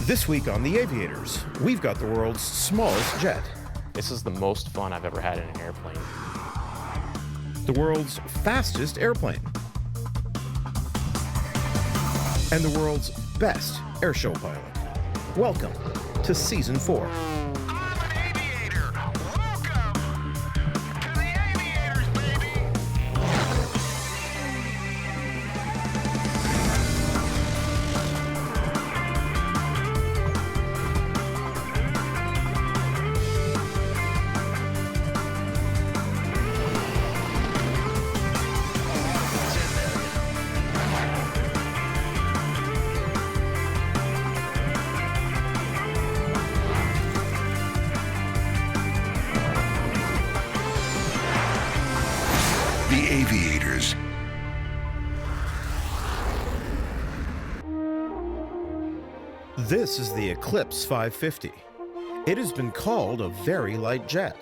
This week on the Aviators, we've got the world's smallest jet, This is the most fun I've ever had in an airplane. the world's fastest airplane, and the world's best airshow pilot. Welcome to Season 4. I'm an aviator. Welcome to the Aviators, baby. The Aviators. This is the Eclipse 550. It has been called a very light jet.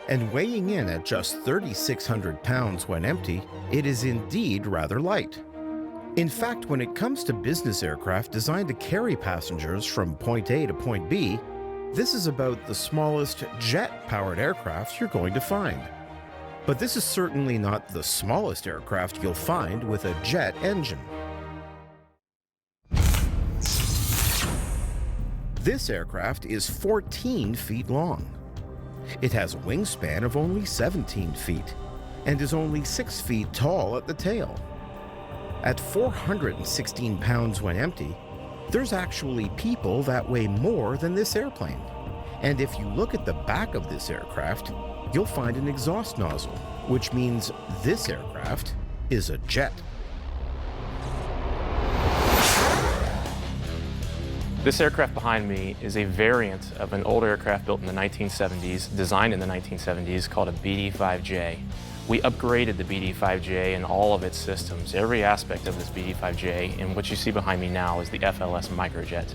And weighing in at just 3,600 pounds when empty, it is indeed rather light. In fact, when it comes to business aircraft designed to carry passengers from point A to point B, this is about the smallest jet-powered aircraft you're going to find. But this is certainly not the smallest aircraft you'll find with a jet engine. This aircraft is 14 feet long. It has a wingspan of only 17 feet and is only 6 feet tall at the tail. At 416 pounds when empty, there's actually people that weigh more than this airplane. And if you look at the back of this aircraft, you'll find an exhaust nozzle, which means this aircraft is a jet. This aircraft behind me is a variant of an old aircraft built in the 1970s, designed in the 1970s, called a BD-5J. We upgraded the BD-5J and all of its systems, every aspect of this BD-5J, and what you see behind me now is the FLS Microjet.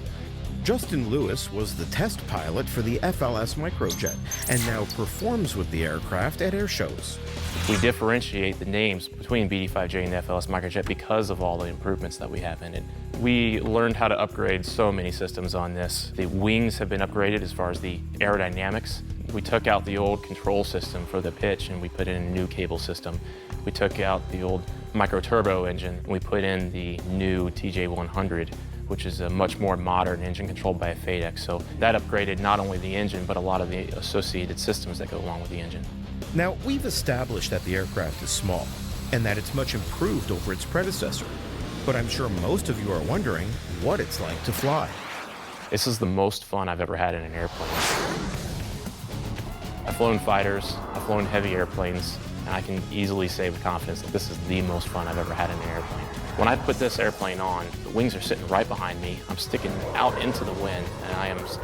Justin Lewis was the test pilot for the FLS Microjet and now performs with the aircraft at air shows. We differentiate the names between BD-5J and the FLS Microjet because of all the improvements that we have in it. We learned how to upgrade so many systems on this. The wings have been upgraded as far as the aerodynamics. We took out the old control system for the pitch and we put in a new cable system. We took out the old micro-turbo engine and we put in the new TJ100, which is a much more modern engine controlled by a FADEC. So that upgraded not only the engine, but a lot of the associated systems that go along with the engine. Now, we've established that the aircraft is small and that it's much improved over its predecessor. But I'm sure most of you are wondering what it's like to fly. This is the most fun I've ever had in an airplane. I've flown fighters, I've flown heavy airplanes, and I can easily say with confidence that this is the most fun I've ever had in an airplane. When I put this airplane on, the wings are sitting right behind me. I'm sticking out into the wind, and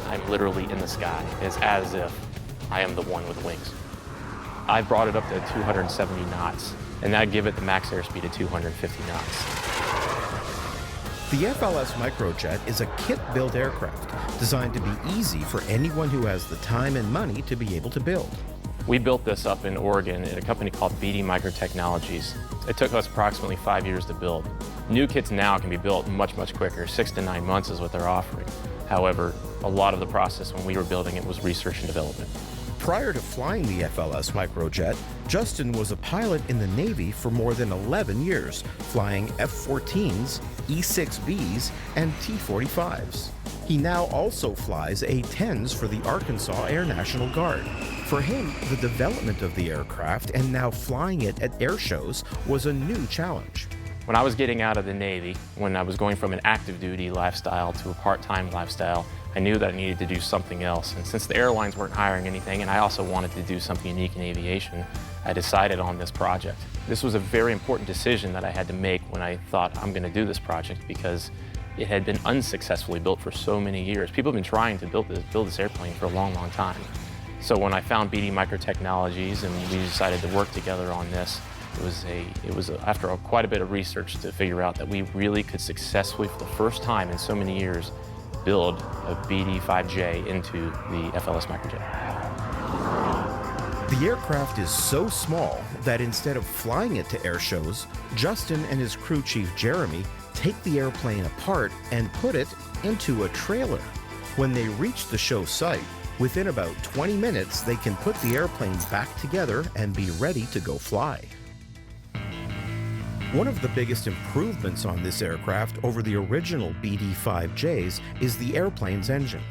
I'm literally in the sky. It's as if I am the one with wings. I brought it up to 270 knots, and that give it the max airspeed of 250 knots. The FLS Microjet is a kit-built aircraft designed to be easy for anyone who has the time and money to be able to build. We built this up in Oregon at a company called BD Microtechnologies. It took us approximately 5 years to build. New kits now can be built much quicker. 6 to 9 months is what they're offering. However, a lot of the process when we were building it was research and development. Prior to flying the FLS Microjet, Justin was a pilot in the Navy for more than 11 years, flying F-14s, E-6Bs, and T-45s. He now also flies A-10s for the Arkansas Air National Guard. For him, the development of the aircraft and now flying it at air shows was a new challenge. When I was getting out of the Navy, when I was going from an active duty lifestyle to a part-time lifestyle, I knew that I needed to do something else. And since the airlines weren't hiring anything and I also wanted to do something unique in aviation, I decided on this project. This was a very important decision that I had to make when I thought I'm going to do this project because it had been unsuccessfully built for so many years. People have been trying to build this airplane for a long time. So when I found BD Microtechnologies and we decided to work together on this, it was after quite a bit of research to figure out that we really could successfully, for the first time in so many years, build a BD-5J into the FLS Microjet. The aircraft is so small that instead of flying it to air shows, Justin and his crew chief Jeremy take the airplane apart and put it into a trailer. When they reach the show site, within about 20 minutes, they can put the airplane back together and be ready to go fly. One of the biggest improvements on this aircraft over the original BD-5Js is the airplane's engine.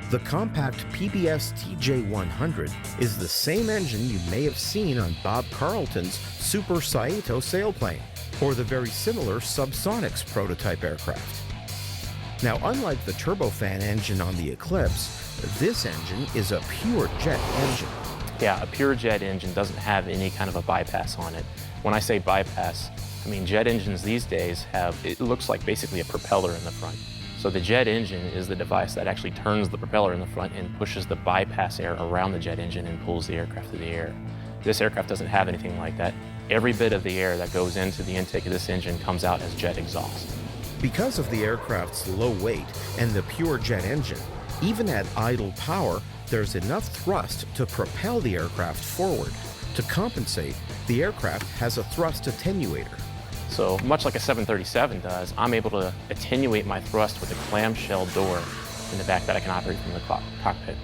The compact PBS TJ100 is the same engine you may have seen on Bob Carlton's Super Saito sailplane, or the very similar Subsonics prototype aircraft. Now, unlike the turbofan engine on the Eclipse, this engine is a pure jet engine. Yeah, a pure jet engine doesn't have any kind of a bypass on it. When I say bypass, I mean jet engines these days it looks like basically a propeller in the front. So the jet engine is the device that actually turns the propeller in the front and pushes the bypass air around the jet engine and pulls the aircraft through the air. This aircraft doesn't have anything like that. Every bit of the air that goes into the intake of this engine comes out as jet exhaust. Because of the aircraft's low weight and the pure jet engine, even at idle power, there's enough thrust to propel the aircraft forward. To compensate, the aircraft has a thrust attenuator. So much like a 737 does, I'm able to attenuate my thrust with a clamshell door in the back that I can operate from the cockpit.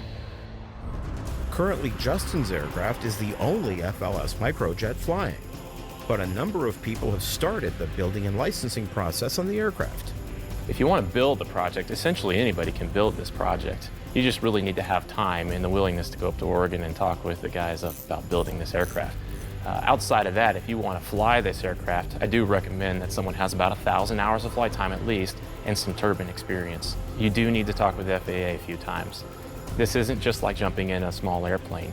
Currently, Justin's aircraft is the only FLS Microjet flying, but a number of people have started the building and licensing process on the aircraft. If you want to build the project, essentially anybody can build this project. You just really need to have time and the willingness to go up to Oregon and talk with the guys about building this aircraft. Outside of that, if you want to fly this aircraft, I do recommend that someone has about 1,000 hours of flight time at least and some turbine experience. You do need to talk with the FAA a few times. This isn't just like jumping in a small airplane.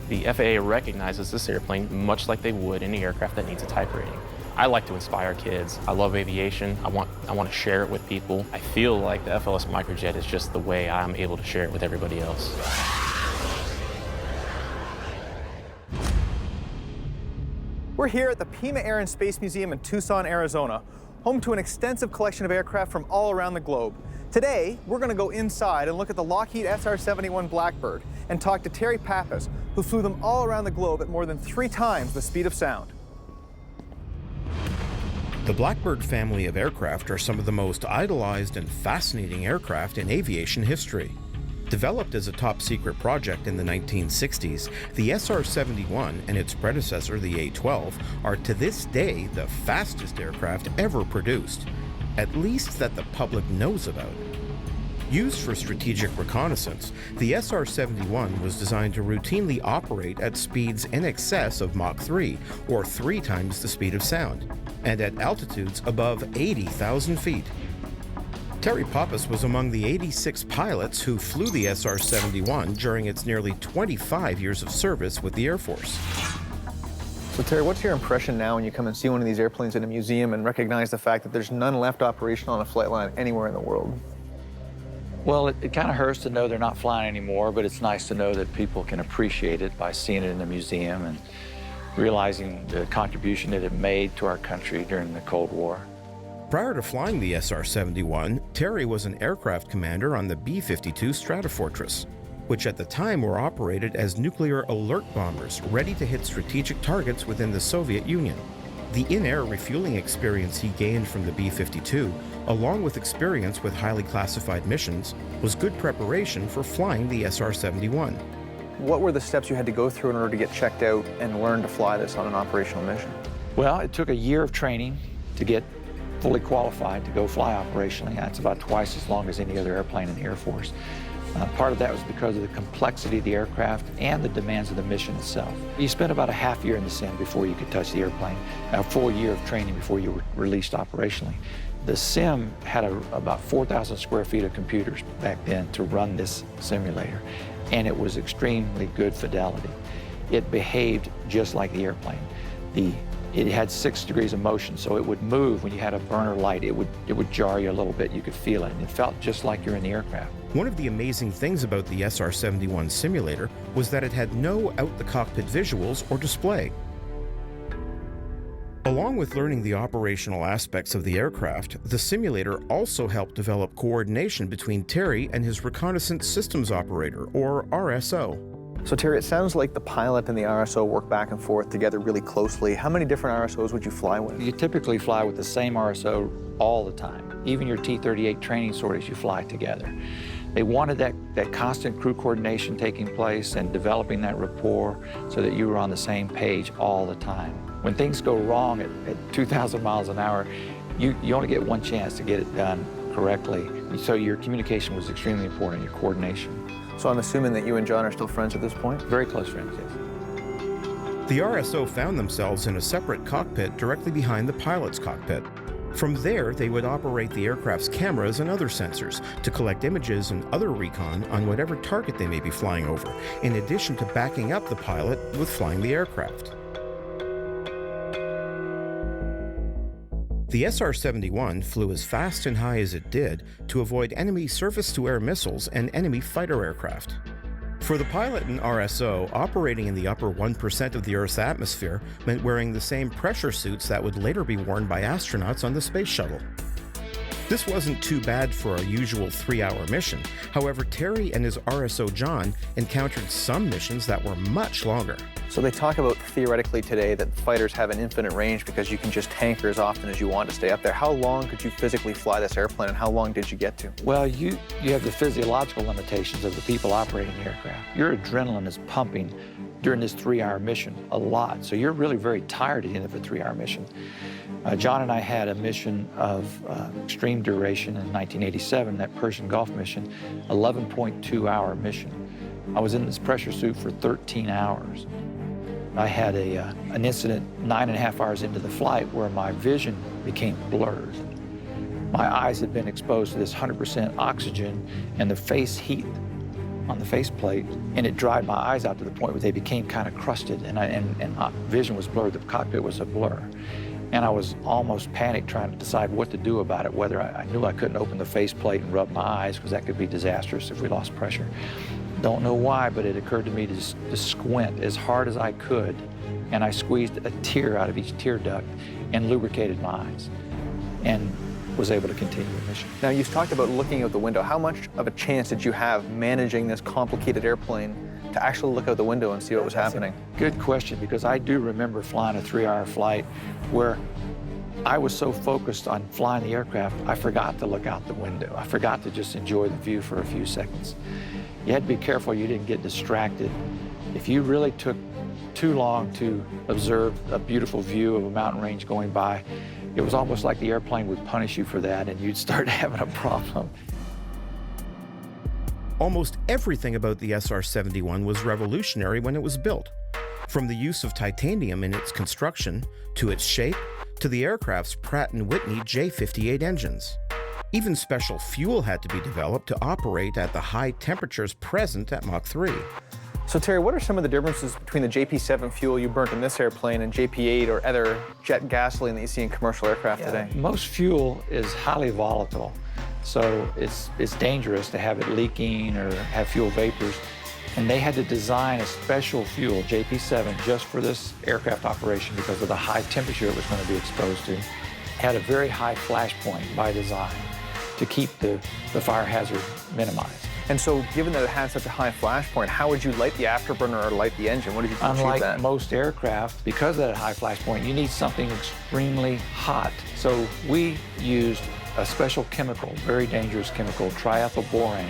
The FAA recognizes this airplane much like they would any aircraft that needs a type rating. I like to inspire kids. I love aviation. I want to share it with people. I feel like the FLS Microjet is just the way I'm able to share it with everybody else. We're here at the Pima Air and Space Museum in Tucson, Arizona, home to an extensive collection of aircraft from all around the globe. Today, we're going to go inside and look at the Lockheed SR-71 Blackbird and talk to Terry Pappas, who flew them all around the globe at more than 3 times the speed of sound. The Blackbird family of aircraft are some of the most idolized and fascinating aircraft in aviation history. Developed as a top-secret project in the 1960s, the SR-71 and its predecessor, the A-12, are to this day the fastest aircraft ever produced, at least that the public knows about. Used for strategic reconnaissance, the SR-71 was designed to routinely operate at speeds in excess of Mach 3, or 3 times the speed of sound, and at altitudes above 80,000 feet. Terry Pappas was among the 86 pilots who flew the SR-71 during its nearly 25 years of service with the Air Force. So Terry, what's your impression now when you come and see one of these airplanes in a museum and recognize the fact that there's none left operational on a flight line anywhere in the world? Well, it kind of hurts to know they're not flying anymore, but it's nice to know that people can appreciate it by seeing it in the museum and realizing the contribution that it made to our country during the Cold War. Prior to flying the SR-71, Terry was an aircraft commander on the B-52 Stratofortress, which at the time were operated as nuclear alert bombers ready to hit strategic targets within the Soviet Union. The in-air refueling experience he gained from the B-52, along with experience with highly classified missions, was good preparation for flying the SR-71. What were the steps you had to go through in order to get checked out and learn to fly this on an operational mission? Well, it took a year of training to get fully qualified to go fly operationally. That's about twice as long as any other airplane in the Air Force. Part of that was because of the complexity of the aircraft and the demands of the mission itself. You spent about a half year in the sim before you could touch the airplane, a full year of training before you were released operationally. The sim had about 4,000 square feet of computers back then to run this simulator, and it was extremely good fidelity. It behaved just like the airplane. It had 6 degrees of motion, so it would move when you had a burner light. It would jar you a little bit. You could feel it, and it felt just like you're in the aircraft. One of the amazing things about the SR-71 simulator was that it had no out-the-cockpit visuals or display. Along with learning the operational aspects of the aircraft, the simulator also helped develop coordination between Terry and his Reconnaissance Systems Operator, or RSO. So Terry, it sounds like the pilot and the RSO work back and forth together really closely. How many different RSOs would you fly with? You typically fly with the same RSO all the time. Even your T-38 training sorties, you fly together. They wanted that constant crew coordination taking place and developing that rapport so that you were on the same page all the time. When things go wrong at 2,000 miles an hour, you only get one chance to get it done correctly. So your communication was extremely important, your coordination. So I'm assuming that you and John are still friends at this point? Very close friends, yes. The RSO found themselves in a separate cockpit directly behind the pilot's cockpit. From there, they would operate the aircraft's cameras and other sensors to collect images and other recon on whatever target they may be flying over, in addition to backing up the pilot with flying the aircraft. The SR-71 flew as fast and high as it did to avoid enemy surface-to-air missiles and enemy fighter aircraft. For the pilot and RSO, operating in the upper 1% of the Earth's atmosphere meant wearing the same pressure suits that would later be worn by astronauts on the space shuttle. This wasn't too bad for a usual 3-hour mission. However, Terry and his RSO John encountered some missions that were much longer. So they talk about theoretically today that fighters have an infinite range because you can just tanker as often as you want to stay up there. How long could you physically fly this airplane, and how long did you get to? Well, you have the physiological limitations of the people operating the aircraft. Your adrenaline is pumping during this 3-hour mission a lot, so you're really very tired at the end of a 3-hour mission. John and I had a mission of extreme duration in 1987, that Persian Gulf mission, 11.2-hour mission. I was in this pressure suit for 13 hours. I had an incident 9.5 hours into the flight where my vision became blurred. My eyes had been exposed to this 100% oxygen and the face heat on the faceplate, and it dried my eyes out to the point where they became kind of crusted, and vision was blurred. The cockpit was a blur. And I was almost panicked trying to decide what to do about it, whether I knew I couldn't open the faceplate and rub my eyes because that could be disastrous if we lost pressure. Don't know why, but it occurred to me to squint as hard as I could, and I squeezed a tear out of each tear duct and lubricated my eyes and was able to continue the mission. Now, you've talked about looking out the window. How much of a chance did you have managing this complicated airplane to actually look out the window and see what was happening? Good question, because I do remember flying a 3-hour flight where I was so focused on flying the aircraft, I forgot to look out the window. I forgot to just enjoy the view for a few seconds. You had to be careful you didn't get distracted. If you really took too long to observe a beautiful view of a mountain range going by, it was almost like the airplane would punish you for that and you'd start having a problem. Almost everything about the SR-71 was revolutionary when it was built. From the use of titanium in its construction, to its shape, to the aircraft's Pratt & Whitney J58 engines. Even special fuel had to be developed to operate at the high temperatures present at Mach 3. So Terry, what are some of the differences between the JP7 fuel you burnt in this airplane and JP8 or other jet gasoline that you see in commercial aircraft today? Most fuel is highly volatile, so it's dangerous to have it leaking or have fuel vapors. And they had to design a special fuel, JP7, just for this aircraft operation because of the high temperature it was going to be exposed to. It had a very high flash point by design to keep the fire hazard minimized. And so, given that it had such a high flash point, how would you light the afterburner or light the engine? What did you do to achieve that? Unlike most aircraft, because of that high flash point, you need something extremely hot. So we used a special chemical, very dangerous chemical, triethylborane,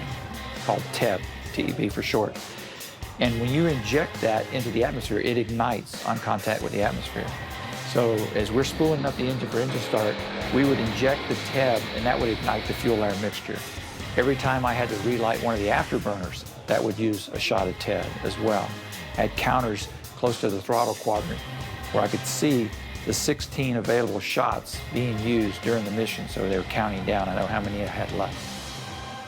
called TEB, TEB for short. And when you inject that into the atmosphere, it ignites on contact with the atmosphere. So as we're spooling up the engine for engine start, we would inject the TEB, and that would ignite the fuel-air mixture. Every time I had to relight one of the afterburners, that would use a shot of TEB as well. I had counters close to the throttle quadrant where I could see the 16 available shots being used during the mission, so they were counting down. I know how many I had left.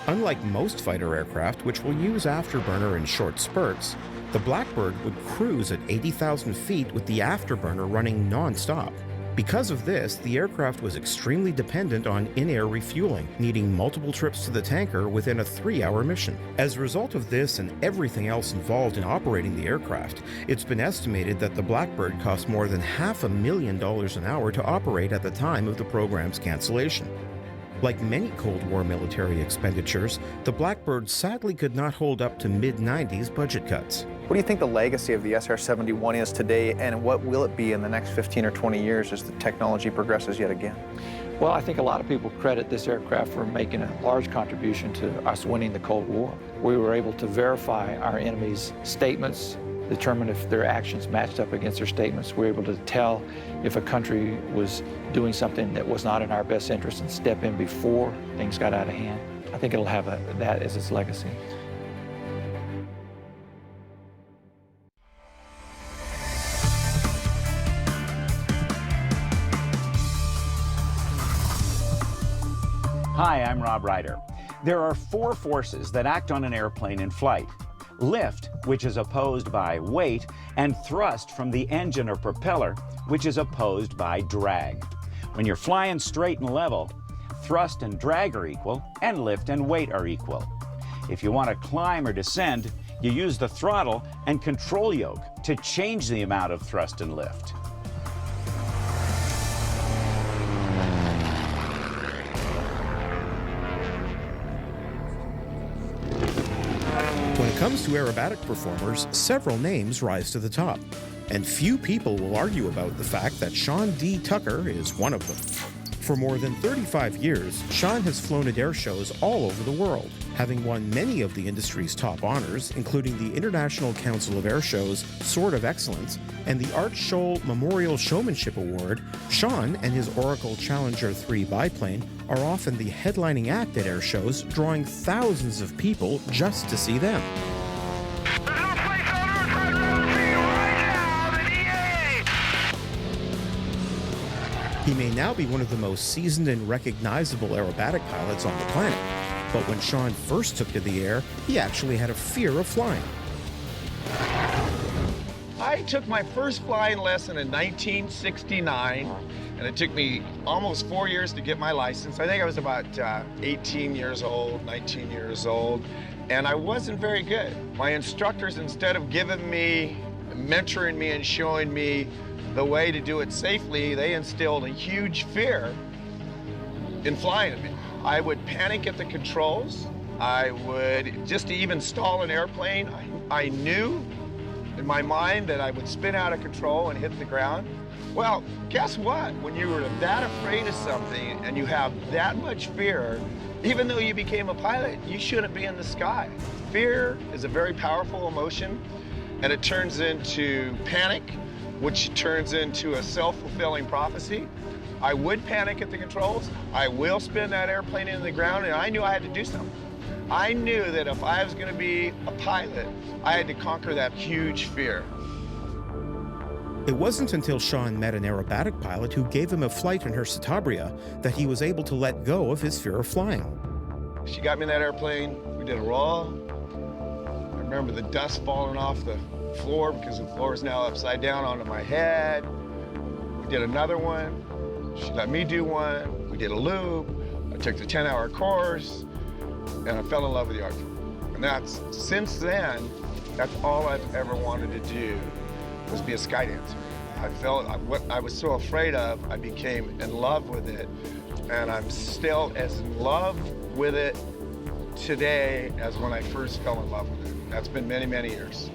Unlike most fighter aircraft, which will use afterburner in short spurts, the Blackbird would cruise at 80,000 feet with the afterburner running non-stop. Because of this, the aircraft was extremely dependent on in-air refueling, needing multiple trips to the tanker within a 3-hour mission. As a result of this and everything else involved in operating the aircraft, it's been estimated that the Blackbird cost more than $500,000 an hour to operate at the time of the program's cancellation. Like many Cold War military expenditures, the Blackbird sadly could not hold up to mid-90s budget cuts. What do you think the legacy of the SR-71 is today, and what will it be in the next 15 or 20 years as the technology progresses yet again? Well, I think a lot of people credit this aircraft for making a large contribution to us winning the Cold War. We were able to verify our enemy's statements, determine if their actions matched up against their statements. We were able to tell if a country was doing something that was not in our best interest and step in before things got out of hand. I think it'll have that as its legacy. Hi, I'm Rob Ryder. There are 4 forces that act on an airplane in flight. Lift, which is opposed by weight, and thrust from the engine or propeller, which is opposed by drag. When you're flying straight and level, thrust and drag are equal, and lift and weight are equal. If you want to climb or descend, you use the throttle and control yoke to change the amount of thrust and lift. When it comes to aerobatic performers, several names rise to the top, and few people will argue about the fact that Shawn D. Tucker is one of them. For more than 35 years, Shawn has flown at air shows all over the world, having won many of the industry's top honors, including the International Council of Air Shows Sword of Excellence and the Art Scholl Memorial Showmanship Award. Shawn and his Oracle Challenger 3 biplane are often the headlining act at air shows, drawing thousands of people just to see them. There's no place on earth I'd rather be right now than EA! He may now be one of the most seasoned and recognizable aerobatic pilots on the planet, but when Shawn first took to the air, he actually had a fear of flying. I took my first flying lesson in 1969, and it took me almost 4 years to get my license. I think I was about 18 years old, 19 years old, and I wasn't very good. My instructors, instead of mentoring me and showing me the way to do it safely, they instilled a huge fear in flying at me. I would panic at the controls. I would, just to even stall an airplane, I knew in my mind that I would spin out of control and hit the ground. Well, guess what? When you were that afraid of something and you have that much fear, even though you became a pilot, you shouldn't be in the sky. Fear is a very powerful emotion, and it turns into panic, which turns into a self-fulfilling prophecy. I would panic at the controls. I will spin that airplane into the ground, and I knew I had to do something. I knew that if I was going to be a pilot, I had to conquer that huge fear. It wasn't until Shawn met an aerobatic pilot who gave him a flight in her Citabria that he was able to let go of his fear of flying. She got me in that airplane. We did a roll. I remember the dust falling off the floor because the floor is now upside down onto my head. We did another one. She let me do one. We did a loop. I took the 10-hour course, and I fell in love with the art form. And since then, that's all I've ever wanted to do, was be a sky dancer. I felt what I was so afraid of, I became in love with it, and I'm still as in love with it today as when I first fell in love with it. That's been many, many years.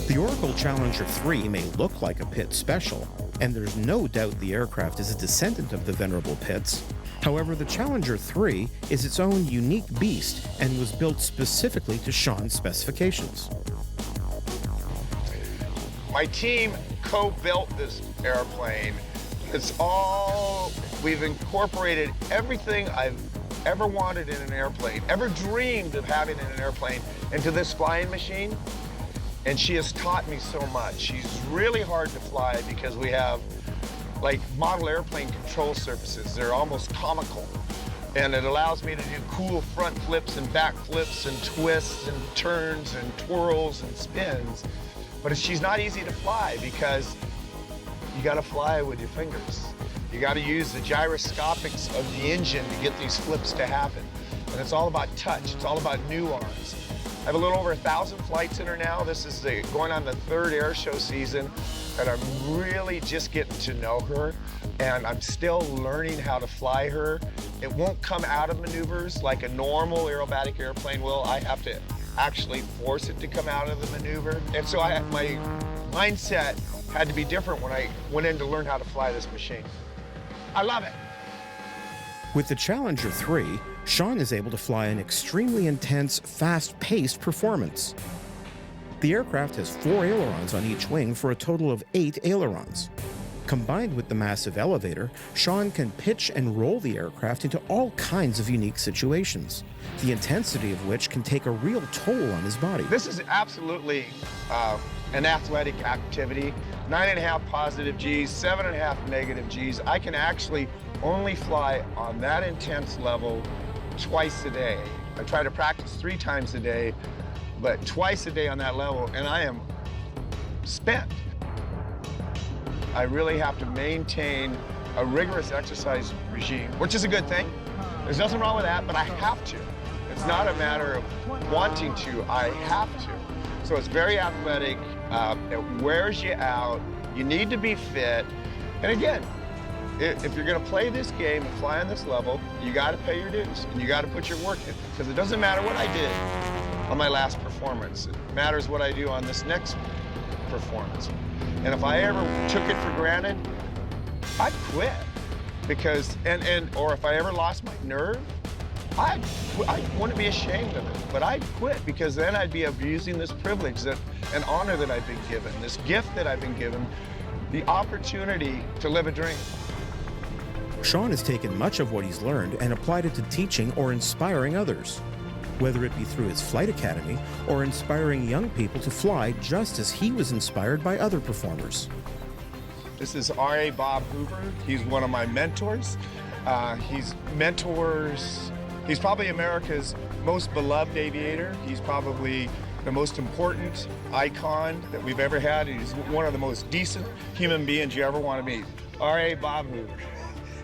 The Oracle Challenger 3 may look like a Pitt special, and there's no doubt the aircraft is a descendant of the venerable Pitts. However, the Challenger 3 is its own unique beast and was built specifically to Shawn's specifications. My team co-built this airplane. We've incorporated everything I've ever wanted in an airplane, ever dreamed of having in an airplane, into this flying machine. And she has taught me so much. She's really hard to fly because we have like model airplane control surfaces. They're almost comical. And it allows me to do cool front flips and back flips and twists and turns and twirls and spins. But she's not easy to fly because you gotta fly with your fingers. You gotta use the gyroscopics of the engine to get these flips to happen. And it's all about touch, it's all about nuance. I have a little over 1,000 flights in her now. This is going on the 3rd air show season. and I'm really just getting to know her, and I'm still learning how to fly her. It won't come out of maneuvers like a normal aerobatic airplane will. I have to actually force it to come out of the maneuver. And so my mindset had to be different when I went in to learn how to fly this machine. I love it. With the Challenger 3, Shawn is able to fly an extremely intense, fast-paced performance. The aircraft has 4 ailerons on each wing for a total of 8 ailerons. Combined with the massive elevator, Shawn can pitch and roll the aircraft into all kinds of unique situations, the intensity of which can take a real toll on his body. This is absolutely an athletic activity. 9.5 positive Gs, 7.5 negative Gs. I can actually only fly on that intense level twice a day. I try to practice 3 times a day, but twice a day on that level, and I am spent. I really have to maintain a rigorous exercise regime, which is a good thing. There's nothing wrong with that, but I have to. It's not a matter of wanting to, I have to. So it's very athletic, it wears you out, you need to be fit. And again, if you're gonna play this game and fly on this level, you gotta pay your dues and you gotta put your work in. Because it doesn't matter what I did on my last performance, it matters what I do on this next performance. And if I ever took it for granted, I'd quit. Because, or if I ever lost my nerve, I wouldn't be ashamed of it, but I'd quit because then I'd be abusing this privilege and honor that I've been given, this gift that I've been given, the opportunity to live a dream. Shawn has taken much of what he's learned and applied it to teaching or inspiring others, whether it be through his flight academy or inspiring young people to fly just as he was inspired by other performers. This is R.A. Bob Hoover. He's one of my mentors. He's probably America's most beloved aviator. He's probably the most important icon that we've ever had. He's one of the most decent human beings you ever want to meet. R.A. Bob Hoover.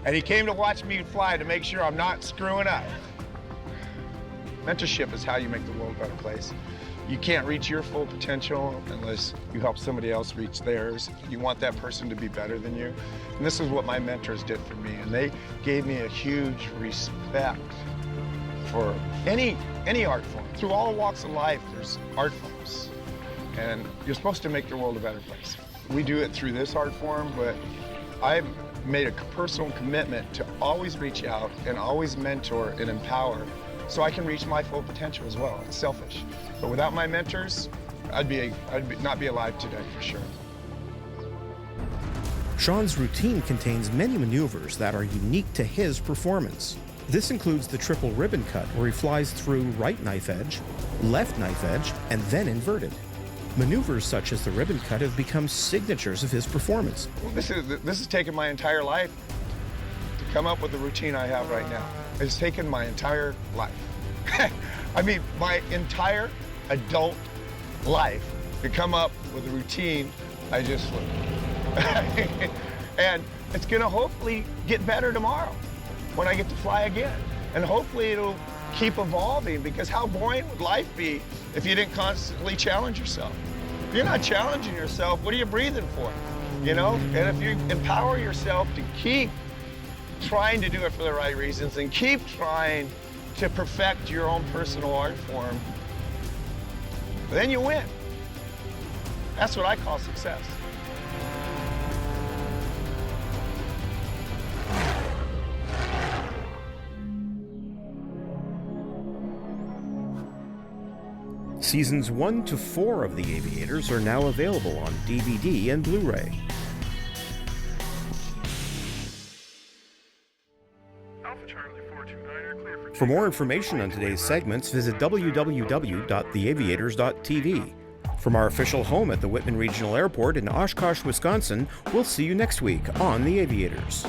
And he came to watch me fly to make sure I'm not screwing up. Mentorship is how you make the world a better place. You can't reach your full potential unless you help somebody else reach theirs. You want that person to be better than you. And this is what my mentors did for me. And they gave me a huge respect for any art form. Through all walks of life, there's art forms. And you're supposed to make the world a better place. We do it through this art form, but I've made a personal commitment to always reach out and always mentor and empower so I can reach my full potential as well. It's selfish. But without my mentors, I'd not be alive today for sure. Shawn's routine contains many maneuvers that are unique to his performance. This includes the triple ribbon cut, where he flies through right knife edge, left knife edge, and then inverted. Maneuvers such as the ribbon cut have become signatures of his performance. Well, this has taken my entire life to come up with the routine I have right now. It's taken my entire life. I mean, my entire adult life to come up with a routine I just flew. And it's gonna hopefully get better tomorrow when I get to fly again. And hopefully it'll keep evolving, because how boring would life be if you didn't constantly challenge yourself? If you're not challenging yourself, what are you breathing for? You know? And if you empower yourself to keep trying to do it for the right reasons and keep trying to perfect your own personal art form, then you win. That's what I call success. Seasons 1 to 4 of The Aviators are now available on DVD and Blu-ray. For more information on today's segments, visit www.theaviators.tv. From our official home at the Whitman Regional Airport in Oshkosh, Wisconsin, we'll see you next week on The Aviators.